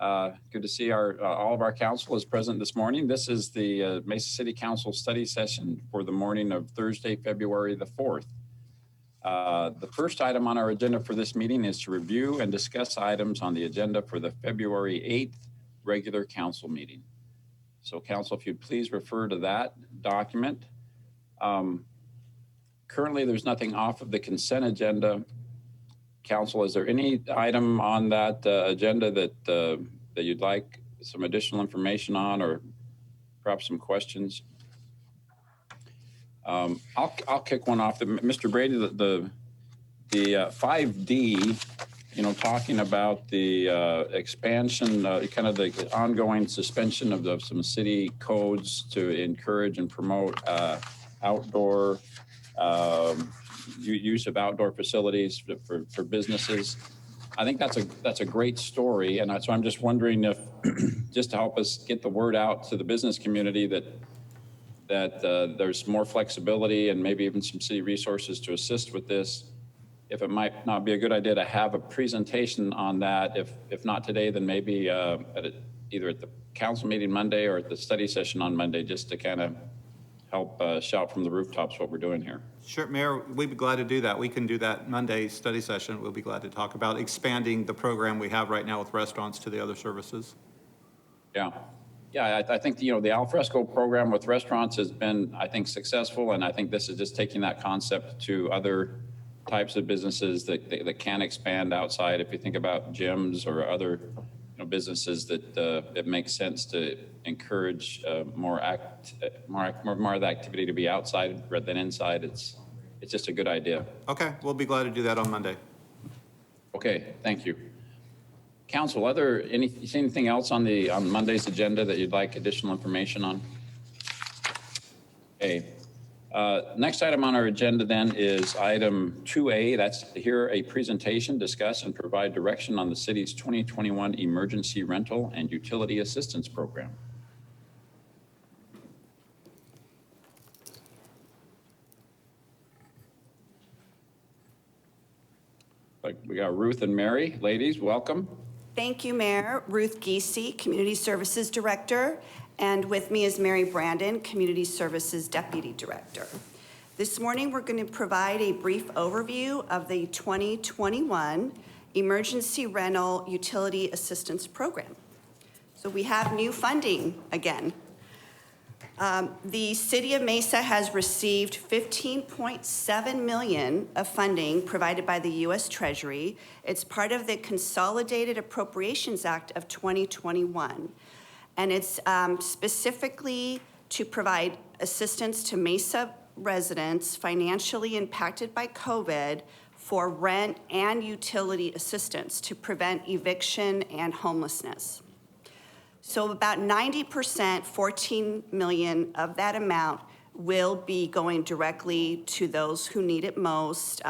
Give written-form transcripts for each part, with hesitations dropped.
Good to see all of our council is present this morning. This is the Mesa City Council study session for the morning of Thursday, February the 4th. The first item on our agenda for this meeting is to review and discuss items on the agenda for the February 8th regular council meeting. So council, if you'd please refer to that document. Currently, there's nothing off of the consent agenda. Council, is there any item on that agenda that you'd like some additional information on, or perhaps some questions? I'll kick one off. Mr. Brady, the 5D, talking about the expansion, kind of the ongoing suspension of some city codes to encourage and promote outdoor use of outdoor facilities for businesses. I think that's a great story, and so I'm just wondering if, just to help us get the word out to the business community that there's more flexibility and maybe even some city resources to assist with this, if it might not be a good idea to have a presentation on that, if not today, then maybe either at the council meeting Monday or at the study session on Monday, just to kind of help shout from the rooftops what we're doing here. Sure, Mayor, we'd be glad to do that. We can do that Monday study session. We'll be glad to talk about expanding the program we have right now with restaurants to the other services. Yeah, I think the alfresco program with restaurants has been, I think, successful, and I think this is just taking that concept to other types of businesses that can expand outside. If you think about gyms or other businesses that it makes sense to encourage more of the activity to be outside rather than inside. It's just a good idea. Okay, we'll be glad to do that on Monday. Okay, thank you. Council, anything else on Monday's agenda that you'd like additional information on? Okay. Next item on our agenda then is item 2A. That's to hear a presentation, discuss, and provide direction on the city's 2021 Emergency Rental and Utility Assistance Program. We got Ruth and Mary. Ladies, welcome. Thank you, Mayor. Ruth Giese, Community Services Director, and with me is Mary Brandon, Community Services Deputy Director. This morning, we're going to provide a brief overview of the 2021 Emergency Rental Utility Assistance Program. So we have new funding again. The City of Mesa has received $15.7 million of funding provided by the U.S. Treasury. It's part of the Consolidated Appropriations Act of 2021. And it's specifically to provide assistance to Mesa residents financially impacted by COVID for rent and utility assistance to prevent eviction and homelessness. So about 90%, $14 million of that amount will be going directly to those who need it most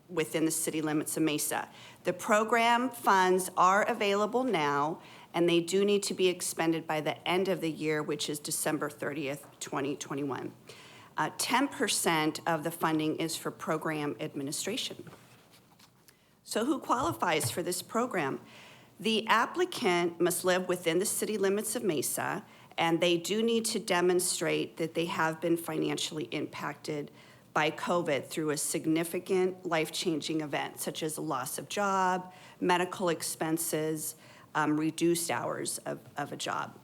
within the city limits of Mesa. The program funds are available now, and they do need to be expended by the end of the year, which is December 30th, 2021. 10% of the funding is for program administration. So who qualifies for this program? The applicant must live within the city limits of Mesa, and they do need to demonstrate that they have been financially impacted by COVID through a significant life-changing event, such as a loss of job, medical expenses, reduced hours of a job.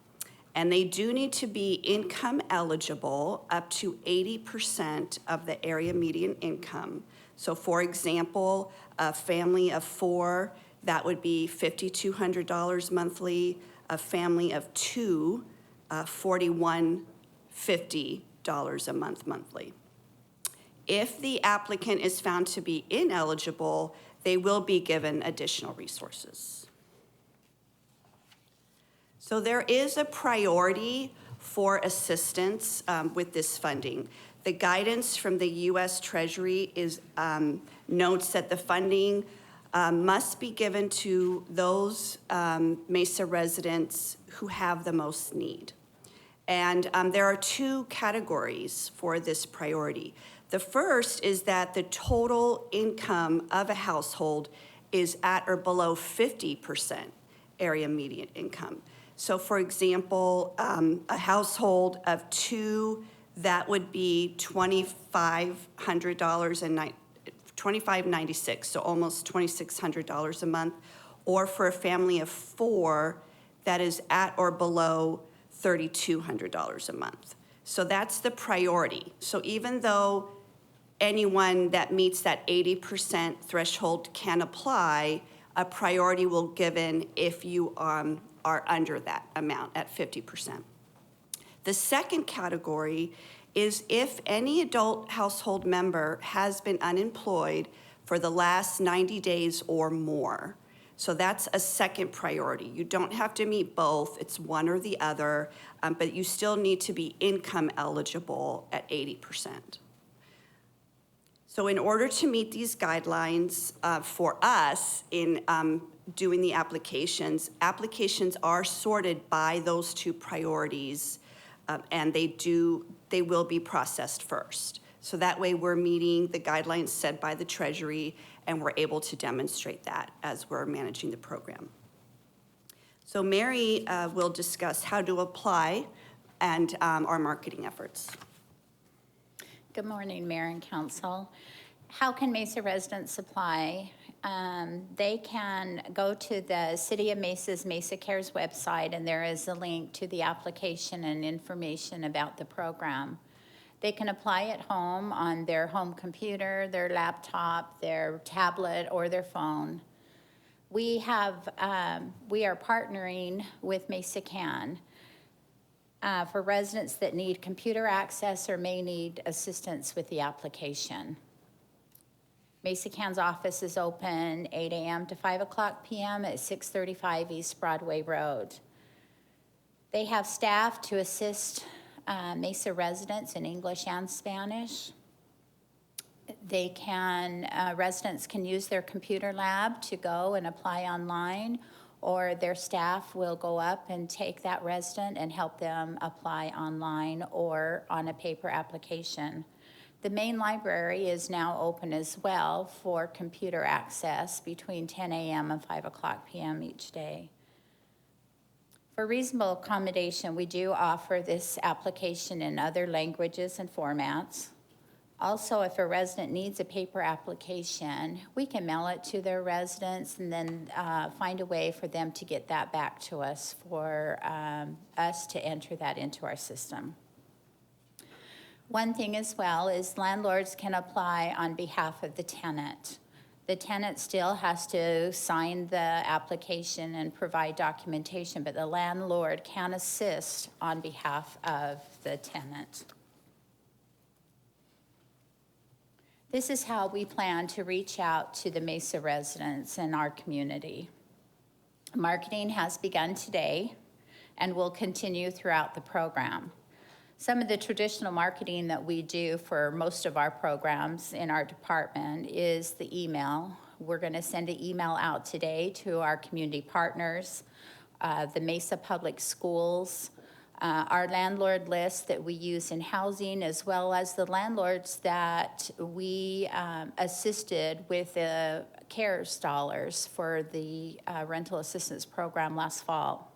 And they do need to be income eligible up to 80% of the area median income. So for example, a family of 4, that would be $5,200 monthly. A family of 2, $4,150 a month monthly. If the applicant is found to be ineligible, they will be given additional resources. So there is a priority for assistance with this funding. The guidance from the U.S. Treasury notes that the funding must be given to those Mesa residents who have the most need. And there are 2 categories for this priority. The first is that the total income of a household is at or below 50% area median income. So for example, a household of two, that would be $2,500 and $2,596, so almost $2,600 a month, or for a family of four, that is at or below $3,200 a month. So that's the priority. So even though anyone that meets that 80% threshold can apply, a priority will given if you are under that amount at 50%. The second category is if any adult household member has been unemployed for the last 90 days or more. So that's a second priority. You don't have to meet both, it's one or the other, but you still need to be income eligible at 80%. So in order to meet these guidelines for us in doing the applications are sorted by those two priorities, and they will be processed first. So that way we're meeting the guidelines set by the Treasury, and we're able to demonstrate that as we're managing the program. So Mary will discuss how to apply and our marketing efforts. Good morning, Mayor and Council. How can Mesa residents apply? They can go to the City of Mesa's Mesa Cares website, and there is a link to the application and information about the program. They can apply at home on their home computer, their laptop, their tablet, or their phone. We are partnering with Mesa Can for residents that need computer access or may need assistance with the application. Mesa Can's office is open 8 a.m. to 5 o'clock p.m. at 635 East Broadway Road. They have staff to assist Mesa residents in English and Spanish. Residents can use their computer lab to go and apply online, or their staff will go up and take that resident and help them apply online or on a paper application. The main library is now open as well for computer access between 10 a.m. and 5 o'clock p.m. each day. For reasonable accommodation, we do offer this application in other languages and formats. Also, if a resident needs a paper application, we can mail it to their residents and then find a way for them to get that back to us for us to enter that into our system. One thing as well is landlords can apply on behalf of the tenant. The tenant still has to sign the application and provide documentation, but the landlord can assist on behalf of the tenant. This is how we plan to reach out to the Mesa residents in our community. Marketing has begun today and will continue throughout the program. Some of the traditional marketing that we do for most of our programs in our department is the email. We're going to send an email out today to our community partners, the Mesa Public Schools, our landlord list that we use in housing, as well as the landlords that we assisted with the CARES dollars for the rental assistance program last fall.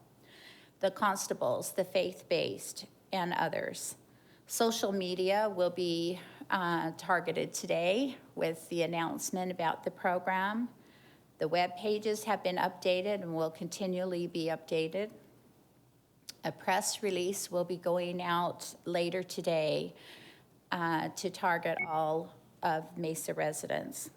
The constables, the faith-based, and others. Social media will be targeted today with the announcement about the program. The web pages have been updated and will continually be updated. A press release will be going out later today to target all of Mesa residents.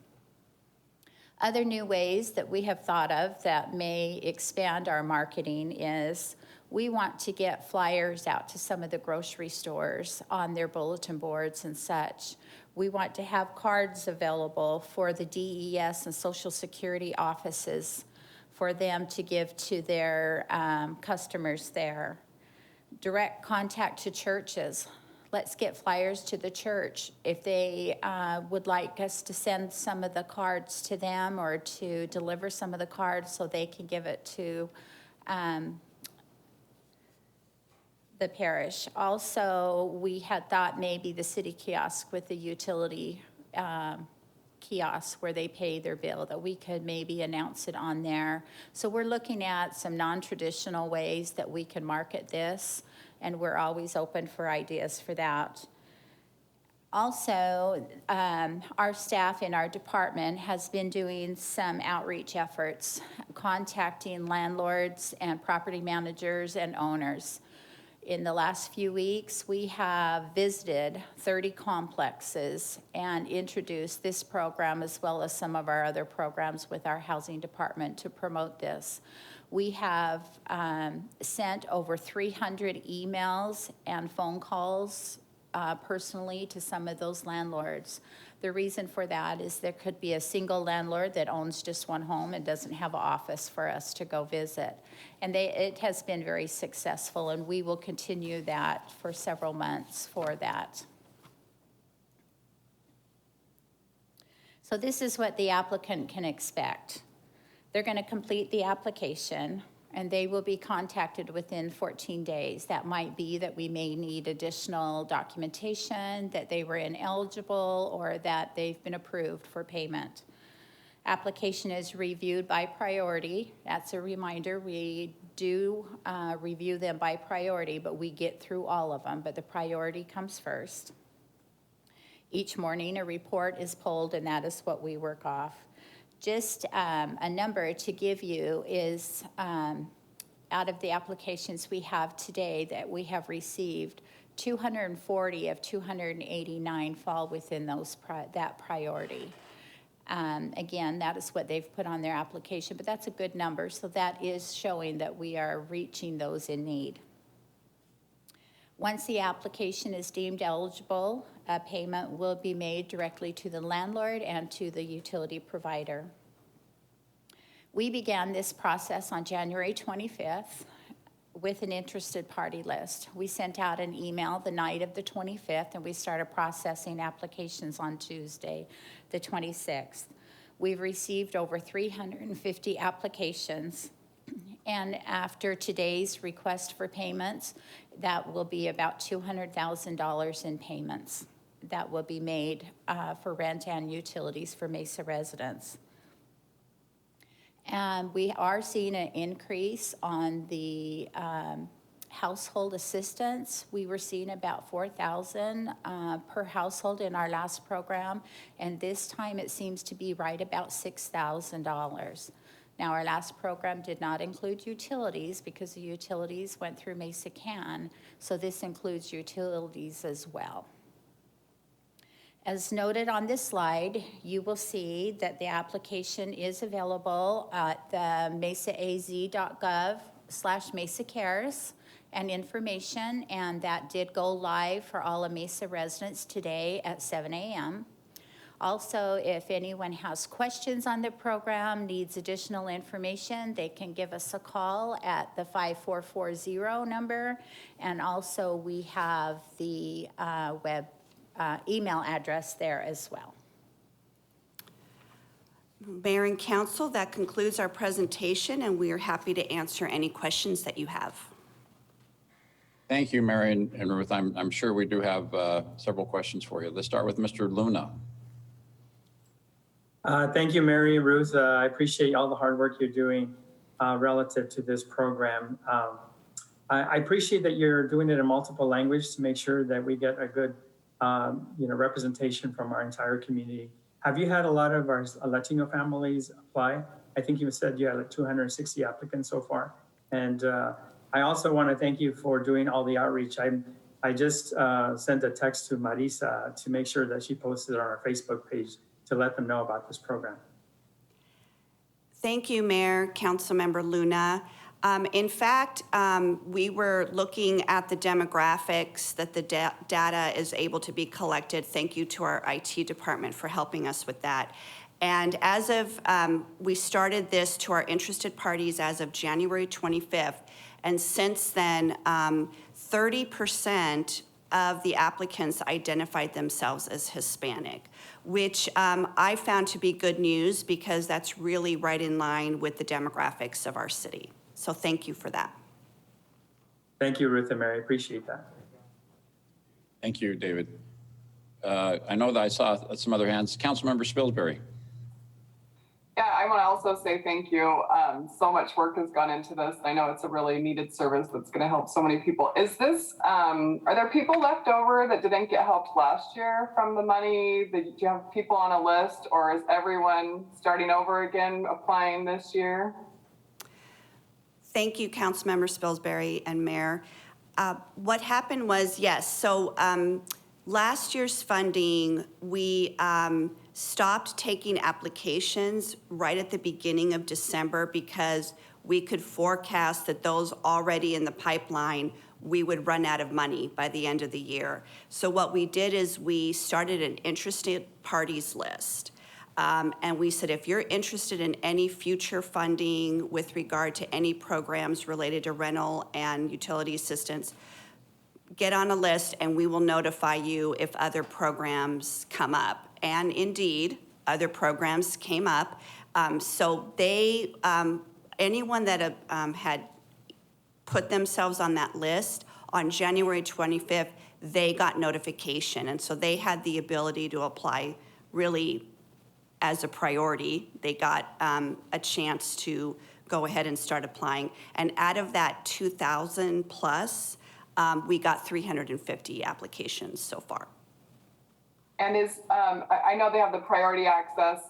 Other new ways that we have thought of that may expand our marketing is we want to get flyers out to some of the grocery stores on their bulletin boards and such. We want to have cards available for the DES and Social Security offices for them to give to their customers there. Direct contact to churches. Let's get flyers to the church. If they would like us to send some of the cards to them or to deliver some of the cards so they can give it to the parish. Also, we had thought maybe the city kiosk with the utility kiosks where they pay their bill, that we could maybe announce it on there. So we're looking at some non-traditional ways that we can market this, and we're always open for ideas for that. Also, our staff in our department has been doing some outreach efforts, contacting landlords and property managers and owners. In the last few weeks, we have visited 30 complexes and introduced this program as well as some of our other programs with our housing department to promote this. We have sent over 300 emails and phone calls personally to some of those landlords. The reason for that is there could be a single landlord that owns just one home and doesn't have an office for us to go visit. And it has been very successful, and we will continue that for several months for that. So this is what the applicant can expect. They're going to complete the application, and they will be contacted within 14 days. That might be that we may need additional documentation, that they were ineligible, or that they've been approved for payment. Application is reviewed by priority. That's a reminder. We do review them by priority, but we get through all of them, but the priority comes first. Each morning, a report is pulled, and that is what we work off. Just a number to give you is out of the applications we have today that we have received, 240 of 289 fall within that priority. Again, that is what they've put on their application, but that's a good number, so that is showing that we are reaching those in need. Once the application is deemed eligible, a payment will be made directly to the landlord and to the utility provider. We began this process on January 25th with an interested party list. We sent out an email the night of the 25th, and we started processing applications on Tuesday, the 26th. We've received over 350 applications, and after today's request for payments, that will be about $200,000 in payments that will be made for rent and utilities for Mesa residents. And we are seeing an increase on the household assistance. We were seeing about $4,000 per household in our last program, and this time it seems to be right about $6,000. Now, our last program did not include utilities because the utilities went through Mesa Can, so this includes utilities as well. As noted on this slide, you will see that the application is available at the mesaaz.gov/mesacares and information, and that did go live for all of Mesa residents today at 7 a.m. Also, if anyone has questions on the program, needs additional information, they can give us a call at the 5440 number, and also we have the email address there as well. Mayor and Council, that concludes our presentation, and we are happy to answer any questions that you have. Thank you, Mary and Ruth. I'm sure we do have several questions for you. Let's start with Mr. Luna. Thank you, Mary and Ruth. I appreciate all the hard work you're doing relative to this program. I appreciate that you're doing it in multiple languages to make sure that we get a good representation from our entire community. Have you had a lot of our Latino families apply? I think you said you had like 260 applicants so far. And I also want to thank you for doing all the outreach. I just sent a text to Marisa to make sure that she posted it on our Facebook page to let them know about this program. Thank you, Mayor, Councilmember Luna. In fact, we were looking at the demographics that the data is able to be collected. Thank you to our IT department for helping us with that. And as of, we started this to our interested parties as of January 25th. And since then, 30% of the applicants identified themselves as Hispanic, which I found to be good news because that's really right in line with the demographics of our city. So thank you for that. Thank you, Ruth and Mary. Appreciate that. Thank you, David. I know that I saw some other hands. Councilmember Spilsbury. Yeah, I want to also say thank you. So much work has gone into this. I know it's a really needed service that's going to help so many people. Is this, are there people left over that didn't get helped last year from the money? Do you have people on a list, or is everyone starting over again applying this year? Thank you, Councilmember Spilsbury and Mayor. What happened was, yes, so last year's funding, we stopped taking applications right at the beginning of December because we could forecast that those already in the pipeline, we would run out of money by the end of the year. So what we did is we started an interested parties list. And we said, if you're interested in any future funding with regard to any programs related to rental and utility assistance, get on a list and we will notify you if other programs come up. And indeed, other programs came up. So they, anyone that had put themselves on that list on January 25th, they got notification. And so they had the ability to apply really as a priority. They got a chance to go ahead and start applying. And out of that 2,000 plus, we got 350 applications so far. And is, I know they have the priority access.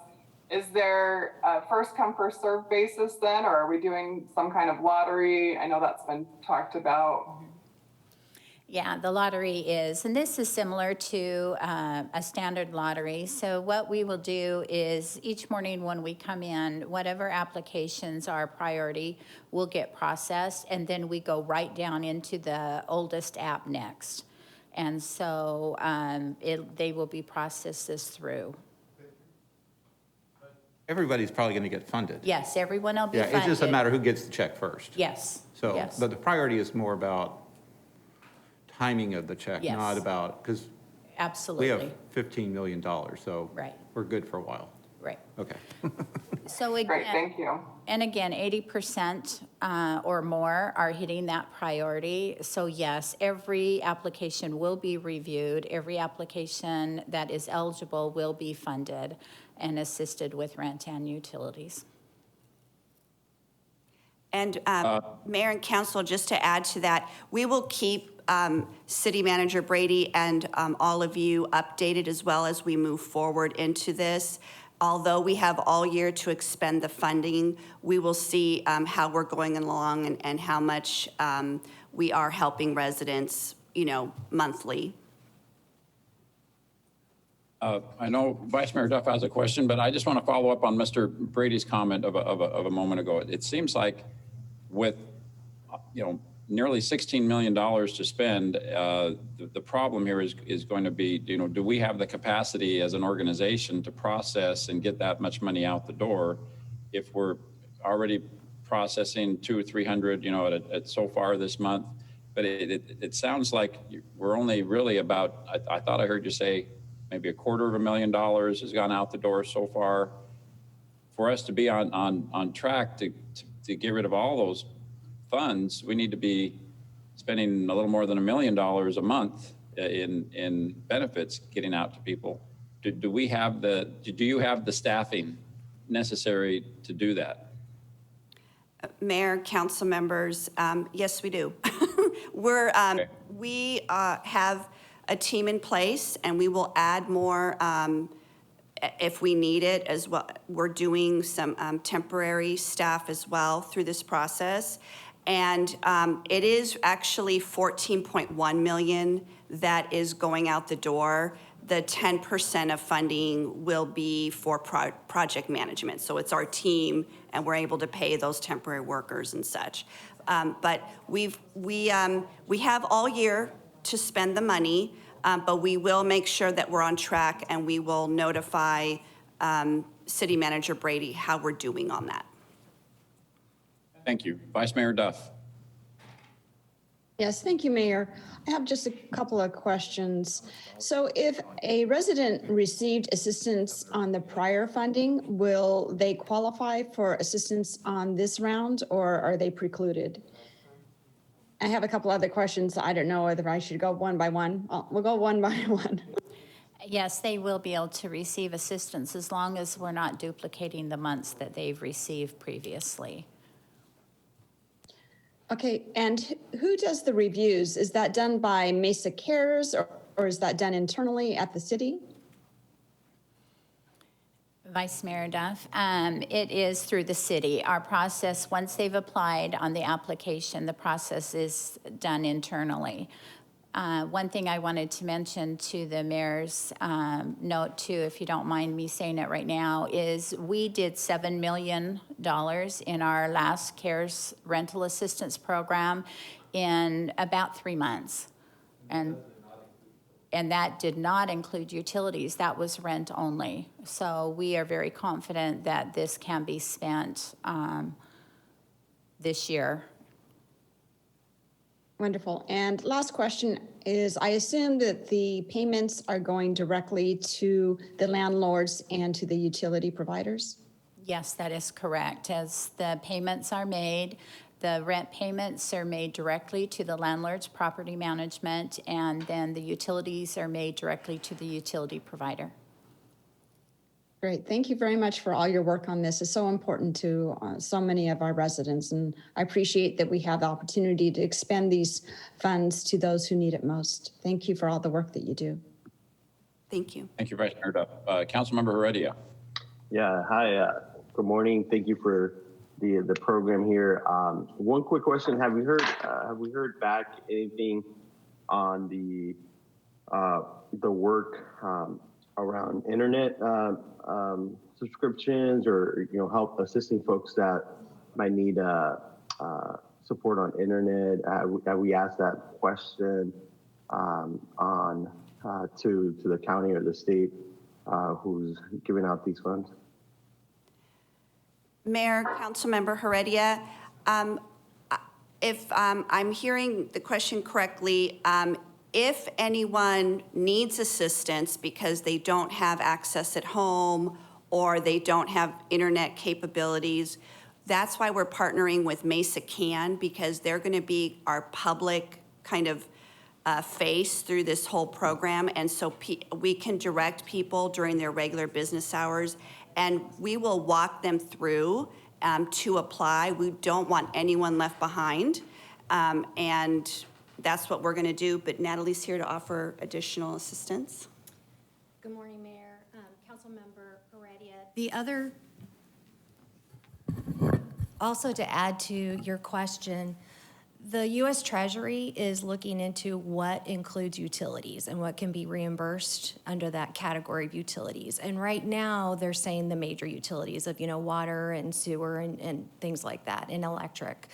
Is there a first come, first served basis then, or are we doing some kind of lottery? I know that's been talked about. Yeah, the lottery is, and this is similar to a standard lottery. So what we will do is each morning when we come in, whatever applications are priority will get processed, and then we go right down into the oldest app next. And so they will be processed this through. Everybody's probably going to get funded. Yes, everyone will be Yeah, funded. it's just a matter who gets the check first. Yes, So, yes. but the priority is more about timing of the check, Yes. not about, because we Absolutely. have $15 million, so Right. we're good for a while. Right. Okay. So Great, again, thank you. and again, 80% or more are hitting that priority. So yes, every application will be reviewed. Every application that is eligible will be funded and assisted with rent and utilities. And Mayor and Council, just to add to that, we will keep City Manager Brady and all of you updated as well as we move forward into this. Although we have all year to expend the funding, we will see how we're going along and how much we are helping residents, monthly. I know Vice Mayor Duff has a question, but I just want to follow up on Mr. Brady's comment of a moment ago. It seems like with, nearly $16 million to spend, the problem here is going to be, do we have the capacity as an organization to process and get that much money out the door if we're already processing 200 or 300, at so far this month? But it sounds like we're only really about, I thought I heard you say maybe $250,000 has gone out the door so far. For us to be on track to get rid of all those funds, we need to be spending a little more than $1 million a month in benefits getting out to people. Do you have the staffing necessary to do that? Mayor, council members, yes, we do. We have a team in place, and we will add more if we need it as well. We're doing some temporary staff as well through this process. And it is actually 14.1 million that is going out the door. The 10% of funding will be for project management. So it's our team, and we're able to pay those temporary workers and such. But we have all year to spend the money, but we will make sure that we're on track, and we will notify City Manager Brady how we're doing on that. Thank you. Vice Mayor Duff. Yes, thank you, Mayor. I have just a couple of questions. So if a resident received assistance on the prior funding, will they qualify for assistance on this round, or are they precluded? I have a couple other questions. I don't know whether I should go one by one. We'll go one by one. Yes, they will be able to receive assistance as long as we're not duplicating the months that they've received previously. Okay, and who does the reviews? Is that done by Mesa Cares or is that done internally at the city? Vice Mayor Duff, it is through the city. Our process, once they've applied on the application, the process is done internally. One thing I wanted to mention to the mayor's note too, if you don't mind me saying it right now, is we did $7 million in our last CARES rental assistance program in about 3 months. And that did not include utilities, that was rent only. So we are very confident that this can be spent this year. Wonderful. And last question is, I assume that the payments are going directly to the landlords and to the utility providers? Yes, that is correct. As the payments are made, the rent payments are made directly to the landlord's property management, and then the utilities are made directly to the utility provider. Great. Thank you very much for all your work on this. It's so important to so many of our residents, and I appreciate that we have the opportunity to expend these funds to those who need it most. Thank you for all the work that you do. Thank you. Thank you, Vice Mayor Duff. Councilmember Heredia. Yeah, hi, good morning. Thank you for the program here. One quick question: have we heard back anything on the work around internet subscriptions, or help assisting folks that might need support on internet? Have we asked that question to the county or the state who's giving out these funds? Mayor, Councilmember Heredia, if I'm hearing the question correctly, if anyone needs assistance because they don't have access at home or they don't have internet capabilities, that's why we're partnering with Mesa Can, because they're going to be our public kind of face through this whole program. And so we can direct people during their regular business hours, and we will walk them through to apply. We don't want anyone left behind. And that's what we're going to do. But Natalie's here to offer additional assistance. Good morning, Mayor, Councilmember Heredia. Also to add to your question, the U.S. Treasury is looking into what includes utilities and what can be reimbursed under that category of utilities. And right now, they're saying the major utilities of, water and sewer and things like that, and electric.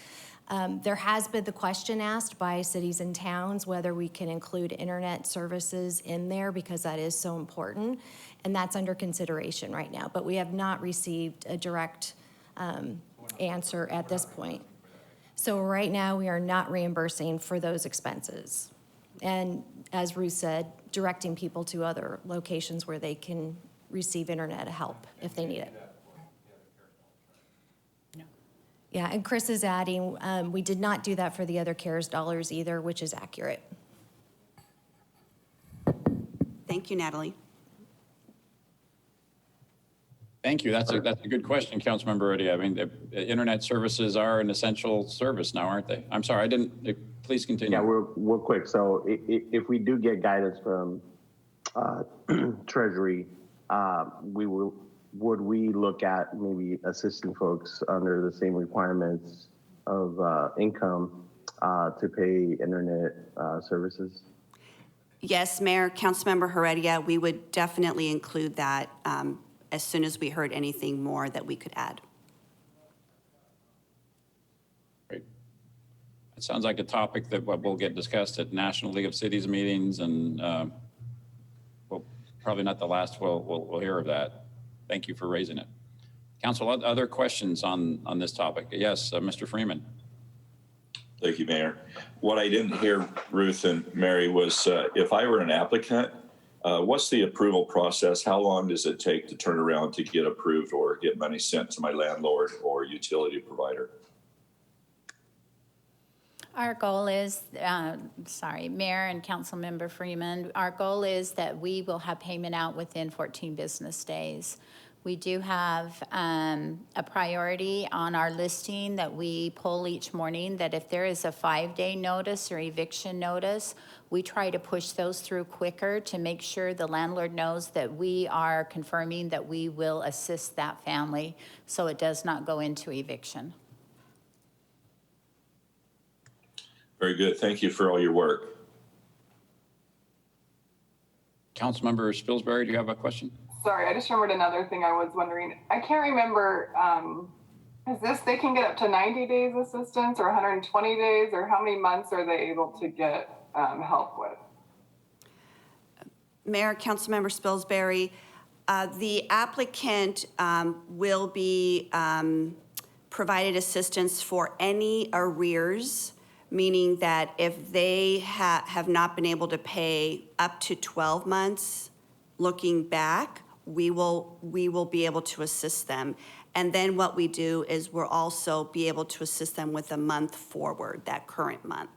There has been the question asked by cities and towns whether we can include internet services in there because that is so important, and that's under consideration right now. But we have not received a direct answer at this point. So right now, we are not reimbursing for those expenses. And as Ruth said, directing people to other locations where they can receive internet help if they need it. Yeah, and Chris is adding, we did not do that for the other CARES dollars either, which is accurate. Thank you, Natalie. Thank you. That's a good question, Councilmember Heredia. I mean, the internet services are an essential service now, aren't they? I'm sorry, please continue. Yeah, real quick. So if we do get guidance from Treasury, would we look at maybe assisting folks under the same requirements of income to pay internet services? Yes, Mayor, Councilmember Heredia, we would definitely include that as soon as we heard anything more that we could add. Great. It sounds like a topic that will get discussed at National League of Cities meetings, and well, probably not the last we'll hear of that. Thank you for raising it. Council, other questions on this topic? Yes, Mr. Freeman. Thank you, Mayor. What I didn't hear, Ruth and Mary, was if I were an applicant, what's the approval process? How long does it take to turn around to get approved or get money sent to my landlord or utility provider? Our goal is, Mayor and Councilmember Freeman, our goal is that we will have payment out within 14 business days. We do have a priority on our listing that we pull each morning, that if there is a 5-day notice or eviction notice, we try to push those through quicker to make sure the landlord knows that we are confirming that we will assist that family so it does not go into eviction. Very good. Thank you for all your work. Councilmember Spilsbury, do you have a question? Sorry, I just remembered another thing I was wondering. I can't remember, is this, they can get up to 90 days assistance or 120 days, or how many months are they able to get help with? Mayor, Councilmember Spilsbury, the applicant will be provided assistance for any arrears, meaning that if they have not been able to pay up to 12 months, looking back, we will be able to assist them. And then what we do is we'll also be able to assist them with a month forward, that current month.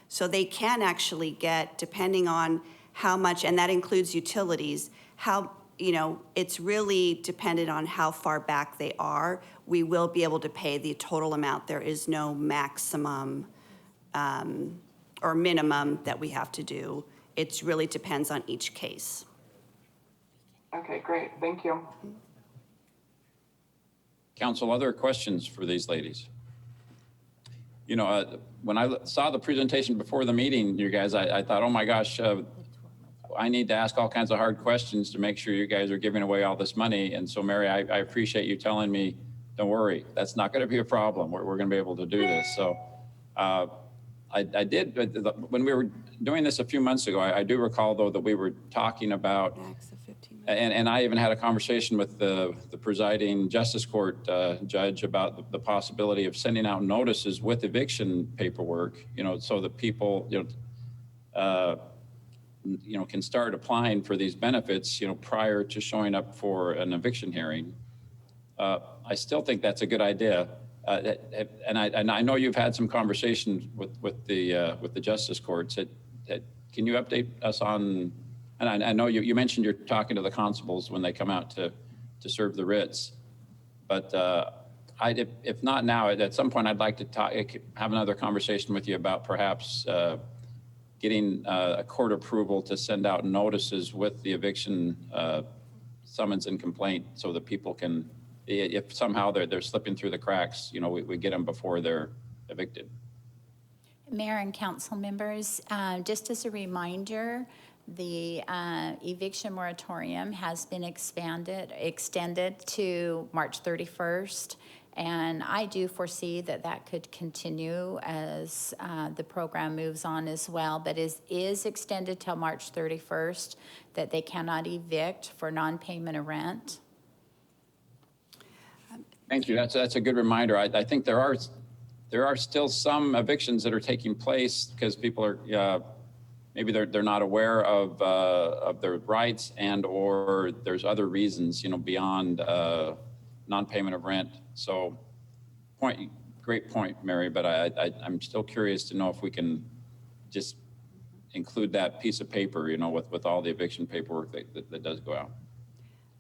So they can actually get, depending on how much, and that includes utilities, how, it's really dependent on how far back they are. We will be able to pay the total amount. There is no maximum or minimum that we have to do. It really depends on each case. Okay, great. Thank you. Council, other questions for these ladies? When I saw the presentation before the meeting, you guys, I thought, oh my gosh, I need to ask all kinds of hard questions to make sure you guys are giving away all this money. And so, Mary, I appreciate you telling me, don't worry, that's not going to be a problem. We're going to be able to do this. So I did, when we were doing this a few months ago, I do recall, though, that we were talking about, and I even had a conversation with the presiding justice court judge about the possibility of sending out notices with eviction paperwork, so that people, can start applying for these benefits, prior to showing up for an eviction hearing. I still think that's a good idea. And I know you've had some conversations with the justice courts. Can you update us on? And I know you mentioned you're talking to the constables when they come out to serve the writs, but if not now, at some point I'd like to have another conversation with you about perhaps getting a court approval to send out notices with the eviction summons and complaint, so that people can, if somehow they're slipping through the cracks, we get them before they're evicted. Mayor and council members, just as a reminder, the eviction moratorium has been extended to March 31st. And I do foresee that could continue as the program moves on as well, but is extended till March 31st, that they cannot evict for non-payment of rent. Thank you. That's a good reminder. I think there are still some evictions that are taking place because people are maybe they're not aware of their rights, and or there's other reasons beyond non-payment of rent. So, great point, Mary. But I'm still curious to know if we can just include that piece of paper, with all the eviction paperwork that does go out.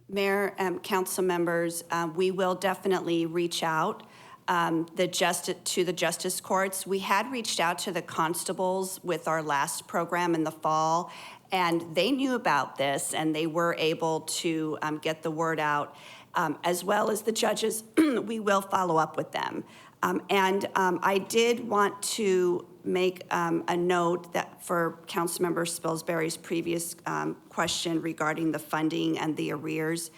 Mayor and council members, we will definitely reach out to the justice courts. We had reached out to the constables with our last program in the fall, and they knew about this, and they were able to get the word out, as well as the judges. We will follow up with them. And I did want to make a note that for Councilmember Spilsbury's previous question regarding the funding and the arrears,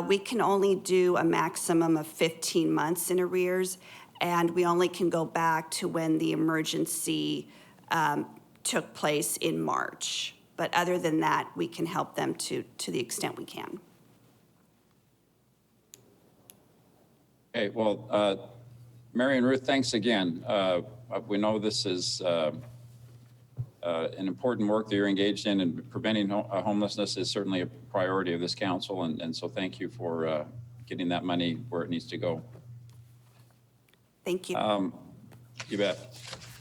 we can only do a maximum of 15 months in arrears, and we only can go back to when the emergency took place in March. But other than that, we can help them to the extent we can. Okay, well, Mary and Ruth, thanks again. We know this is an important work that you're engaged in, and preventing homelessness is certainly a priority of this council, and so thank you for getting that money where it needs to go. Thank you. You bet.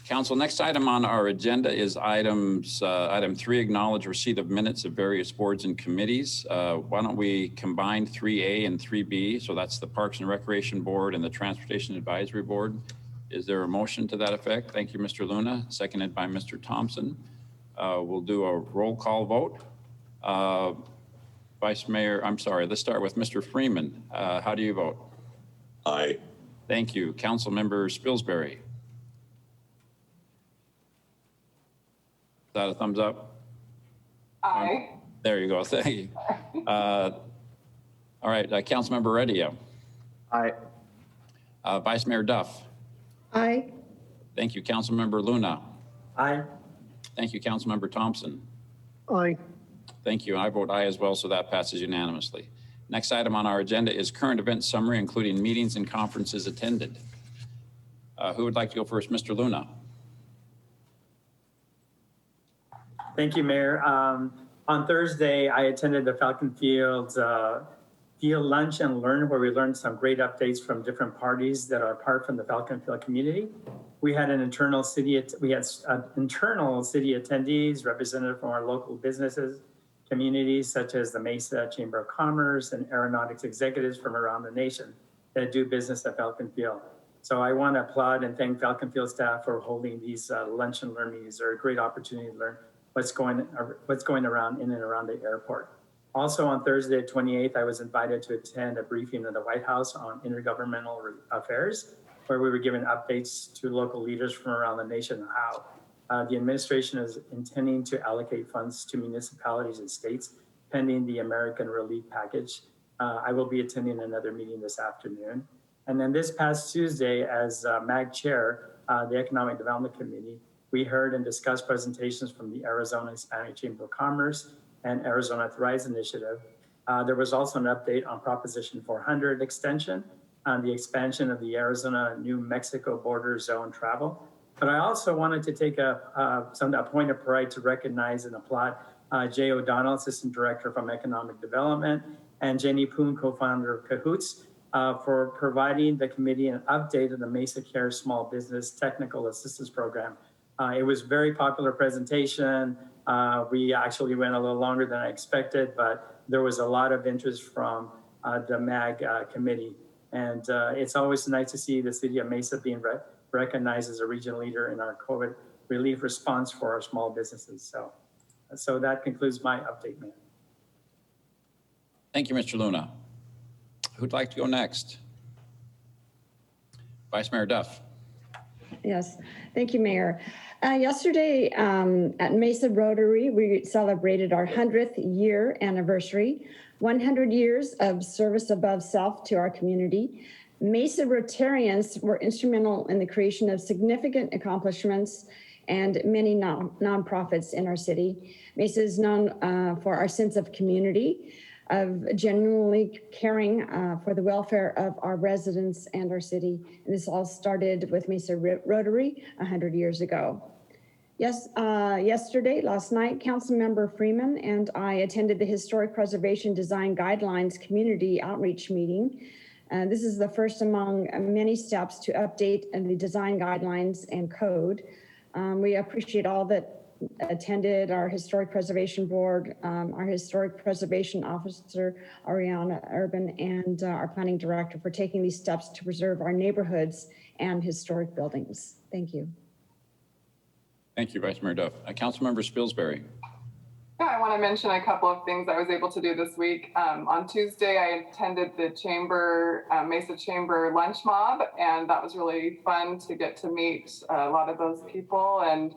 Council, next item on our agenda is item 3, acknowledge receipt of minutes of various boards and committees. Why don't we combine 3A and 3B? So that's the Parks and Recreation Board and the Transportation Advisory Board. Is there a motion to that effect? Thank you, Mr. Luna, seconded by Mr. Thompson. We'll do a roll call vote. Vice Mayor, I'm sorry, let's start with Mr. Freeman. How do you vote? Aye. Thank you. Council Member Spilsbury. Is that a thumbs up? Aye. There you go. Thank you. All right, Councilmember Redio. Aye. Vice Mayor Duff. Aye. Thank you. Councilmember Luna. Aye. Thank you. Councilmember Thompson. Aye. Thank you. I vote aye as well, so that passes unanimously. Next item on our agenda is current event summary, including meetings and conferences attended. Who would like to go first? Mr. Luna. Thank you, Mayor. On Thursday, I attended the Falcon Field Field Lunch and Learn, where we learned some great updates from different parties that are apart from the Falcon Field community. We had internal city attendees, representative from our local businesses, communities such as the Mesa Chamber of Commerce and aeronautics executives from around the nation that do business at Falcon Field. So I want to applaud and thank Falcon Field staff for holding these lunch and learn meetings. They're a great opportunity to learn what's going around in and around the airport. Also on Thursday, 28th, I was invited to attend a briefing at the White House on intergovernmental affairs, where we were given updates to local leaders from around the nation on how the administration is intending to allocate funds to municipalities and states pending the American Relief Package. I will be attending another meeting this afternoon. And then this past Tuesday, as MAG Chair, the Economic Development Committee, we heard and discussed presentations from the Arizona Hispanic Chamber of Commerce and Arizona Thrives Initiative. There was also an update on Proposition 400 extension, on the expansion of the Arizona-New Mexico border zone travel. But I also wanted to take a point of pride to recognize and applaud Jay O'Donnell, Assistant Director from Economic Development, and Jenny Poon, co-founder of Cahoots, for providing the committee an update of the Mesa Care Small Business Technical Assistance Program. It was a very popular presentation. We actually went a little longer than I expected, but there was a lot of interest from the MAG committee. And it's always nice to see the city of Mesa being recognized as a regional leader in our COVID relief response for our small businesses. So that concludes my update, Mayor. Thank you, Mr. Luna. Who'd like to go next? Vice Mayor Duff. Yes, thank you, Mayor. Yesterday at Mesa Rotary, we celebrated our 100th year anniversary, 100 years of service above self to our community. Mesa Rotarians were instrumental in the creation of significant accomplishments and many nonprofits in our city. Mesa is known for our sense of community, of genuinely caring for the welfare of our residents and our city. And this all started with Mesa Rotary 100 years ago. Yes, last night, Councilmember Freeman and I attended the Historic Preservation Design Guidelines Community Outreach Meeting. This is the first among many steps to update the design guidelines and code. We appreciate all that attended, our Historic Preservation Board, our Historic Preservation Officer, Ariana Urban, and our Planning Director for taking these steps to preserve our neighborhoods and historic buildings. Thank you. Thank you, Vice Mayor Duff. Councilmember Spilsbury. Yeah, I want to mention a couple of things I was able to do this week. On Tuesday, I attended the Mesa Chamber lunch mob, and that was really fun to get to meet a lot of those people. And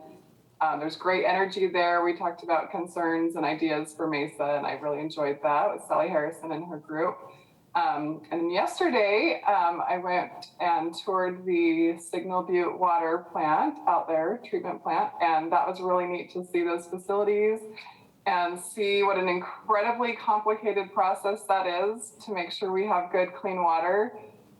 there's great energy there. We talked about concerns and ideas for Mesa, and I really enjoyed that with Sally Harrison and her group. And yesterday, I went and toured the Signal Butte water plant out there, treatment plant, and that was really neat to see those facilities and see what an incredibly complicated process that is to make sure we have good, clean water.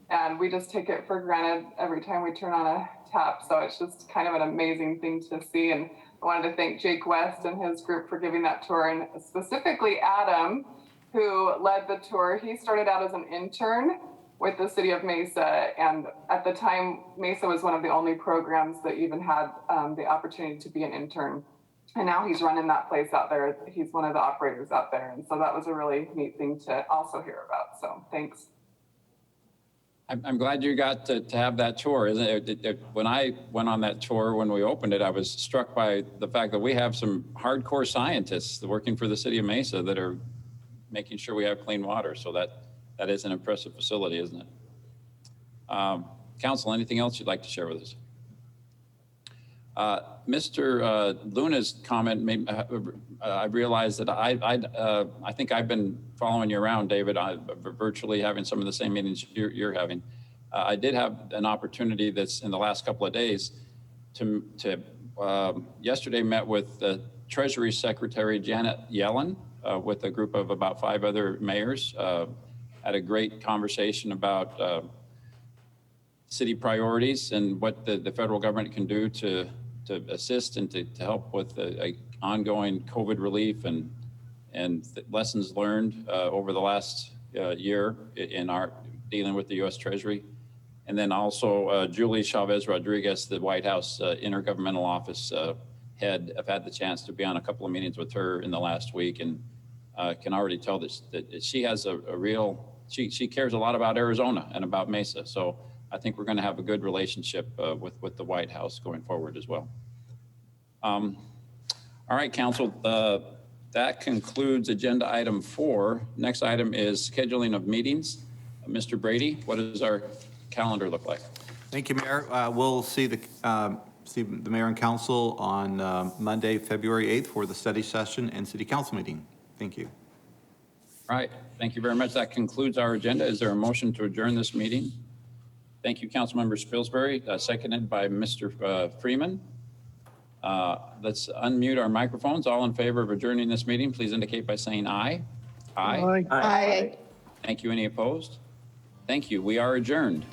And we just take it for granted every time we turn on a tap. So it's just kind of an amazing thing to see. And I wanted to thank Jake West and his group for giving that tour, and specifically Adam, who led the tour. He started out as an intern with the city of Mesa. And at the time, Mesa was one of the only programs that even had the opportunity to be an intern. And now he's running that place out there. He's one of the operators out there. And so that was a really neat thing to also hear about. So thanks. I'm glad you got to have that tour. Isn't it? When I went on that tour, when we opened it, I was struck by the fact that we have some hardcore scientists working for the city of Mesa that are making sure we have clean water. So that is an impressive facility, isn't it? Council, anything else you'd like to share with us? Mr. Luna's comment made, I realized that I think I've been following you around, David, virtually having some of the same meetings you're having. I did have an opportunity that's in the last couple of days to yesterday met with the Treasury Secretary Janet Yellen with a group of about 5 other mayors. Had a great conversation about city priorities and what the federal government can do to assist and to help with the ongoing COVID relief and lessons learned over the last year in our dealing with the U.S. Treasury. And then also Julie Chavez Rodriguez, the White House Intergovernmental Office head. I've had the chance to be on a couple of meetings with her in the last week, and can already tell that she has a real, she cares a lot about Arizona and about Mesa. So I think we're going to have a good relationship with the White House going forward as well. All right, Council, that concludes agenda item 4. Next item is scheduling of meetings. Mr. Brady, what does our calendar look like? Thank you, Mayor. We'll see the mayor and council on Monday, February 8th for the study session and city council meeting. Thank you. All right, thank you very much. That concludes our agenda. Is there a motion to adjourn this meeting? Thank you, Councilmember Spilsbury, seconded by Mr. Freeman. Let's unmute our microphones. All in favor of adjourning this meeting, please indicate by saying aye. Aye. Aye. Thank you. Any opposed? Thank you. We are adjourned.